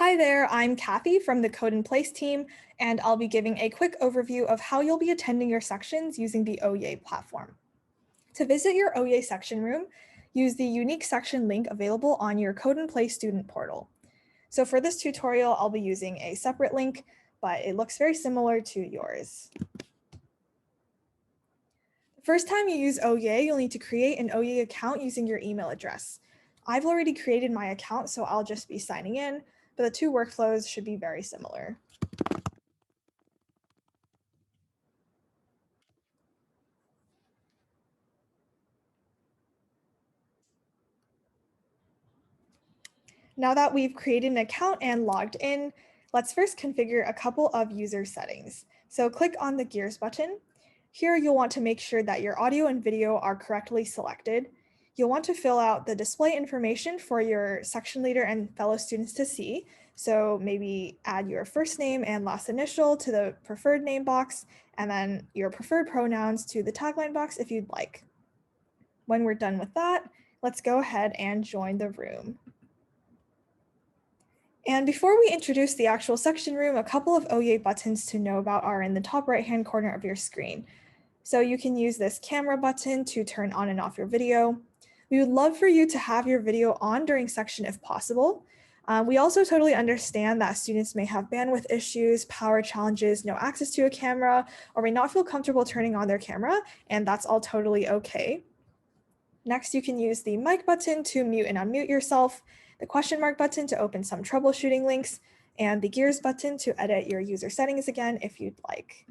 Hi there, I'm Kathy from the Code and Place team, and I'll be giving a quick overview of how you'll be attending your sections using the ohyay platform. To visit your ohyay section room, use the unique section link available on your Code and Place student portal. So for this tutorial, I'll be using a separate link, but it looks very similar to yours. The first time you use ohyay, you'll need to create an ohyay account using your email address. I've already created my account, so I'll just be signing in, but the two workflows should be very similar. Now that we've created an account and logged in, let's first configure a couple of user settings. So click on the Gears button. Here you'll want to make sure that your audio and video are correctly selected. You'll want to fill out the display information for your section leader and fellow students to see. So maybe add your first name and last initial to the preferred name box, and then your preferred pronouns to the tagline box if you'd like. When we're done with that, let's go ahead and join the room. And before we introduce the actual section room, a couple of ohyay buttons to know about are in the top right-hand corner of your screen. So you can use this camera button to turn on and off your video. We would love for you to have your video on during section if possible. We also totally understand that students may have bandwidth issues, power challenges, no access to a camera, or may not feel comfortable turning on their camera, and that's all totally okay. Next, you can use the mic button to mute and unmute yourself, the question mark button to open some troubleshooting links, and the gears button to edit your user settings again if you'd like.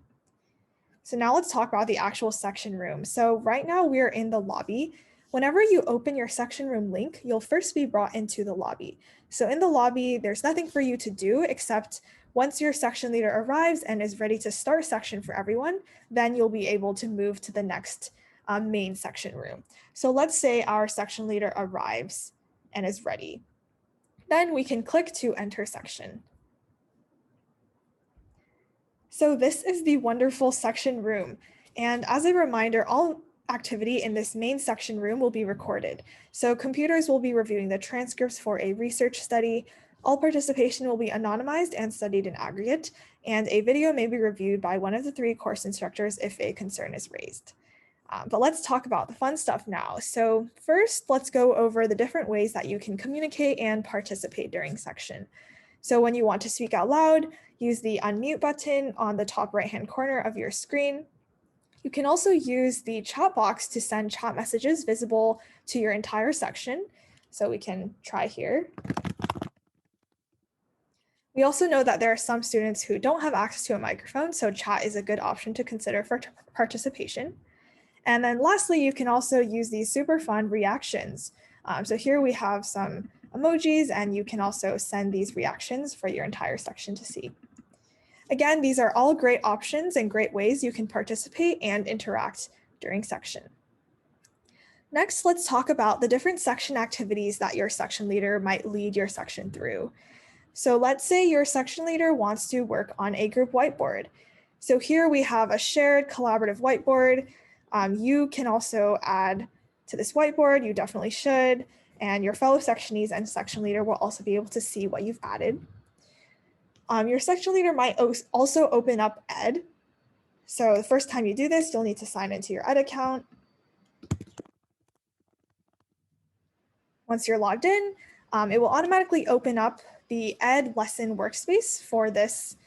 So now let's talk about the actual section room. So right now we're in the lobby. Whenever you open your section room link, you'll first be brought into the lobby. So in the lobby, there's nothing for you to do except once your section leader arrives and is ready to start section for everyone, then you'll be able to move to the next main section room. So let's say our section leader arrives and is ready. Then we can click to enter section. So this is the wonderful section room. And as a reminder, all activity in this main section room will be recorded. So computers will be reviewing the transcripts for a research study. All participation will be anonymized and studied in aggregate, and a video may be reviewed by one of the 3 course instructors if a concern is raised. But let's talk about the fun stuff now. So first, let's go over the different ways that you can communicate and participate during section. So when you want to speak out loud, use the unmute button on the top right-hand corner of your screen. You can also use the chat box to send chat messages visible to your entire section. So we can try here. We also know that there are some students who don't have access to a microphone, so chat is a good option to consider for participation. And then lastly, you can also use these super fun reactions. So here we have some emojis, and you can also send these reactions for your entire section to see. Again, these are all great options and great ways you can participate and interact during section. Next, let's talk about the different section activities that your section leader might lead your section through. So let's say your section leader wants to work on a group whiteboard. So here we have a shared collaborative whiteboard. You can also add to this whiteboard, you definitely should, and your fellow sectionees and section leader will also be able to see what you've added. Your section leader might also open up Ed. So the first time you do this, you'll need to sign into your Ed account. Once you're logged in, it will automatically open up the Ed lesson workspace for this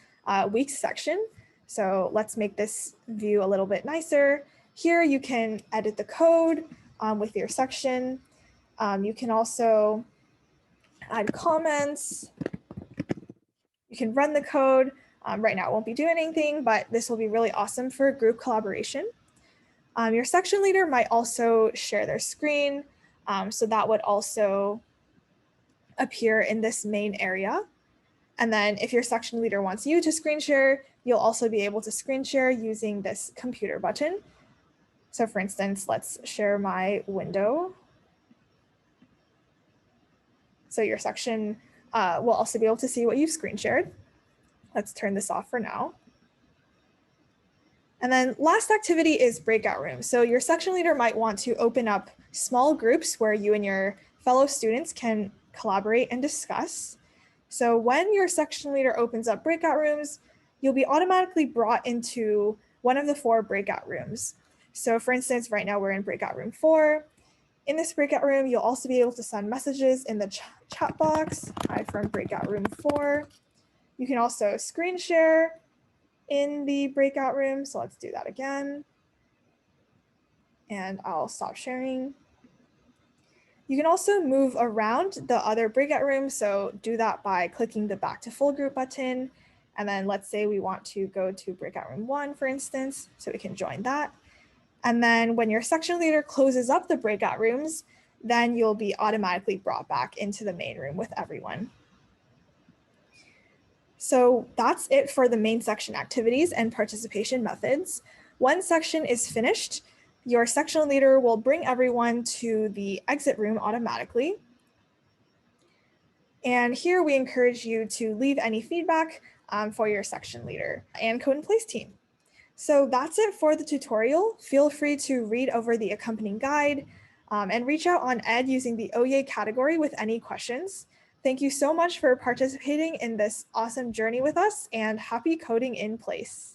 week's section. So let's make this view a little bit nicer. Here you can edit the code with your section. You can also add comments. You can run the code. Right now it won't be doing anything, but this will be really awesome for group collaboration. Your section leader might also share their screen. So that would also appear in this main area. And then if your section leader wants you to screen share, you'll also be able to screen share using this computer button. So for instance, let's share my window. So your section will also be able to see what you've screen shared. Let's turn this off for now. And then last activity is breakout rooms. So your section leader might want to open up small groups where you and your fellow students can collaborate and discuss. So when your section leader opens up breakout rooms, you'll be automatically brought into one of the 4 breakout rooms. So for instance, right now we're in breakout room 4. In this breakout room, you'll also be able to send messages in the chat box. Hi from breakout room 4. You can also screen share in the breakout room. So let's do that again. And I'll stop sharing. You can also move around the other breakout rooms. So do that by clicking the back to full group button. And then let's say we want to go to breakout room 1, for instance, so we can join that. And then when your section leader closes up the breakout rooms, then you'll be automatically brought back into the main room with everyone. So that's it for the main section activities and participation methods. When section is finished, your section leader will bring everyone to the exit room automatically. And here we encourage you to leave any feedback for your section leader and Code in Place team. So that's it for the tutorial. Feel free to read over the accompanying guide and reach out on Ed using the ohyay category with any questions. Thank you so much for participating in this awesome journey with us, and happy coding in place.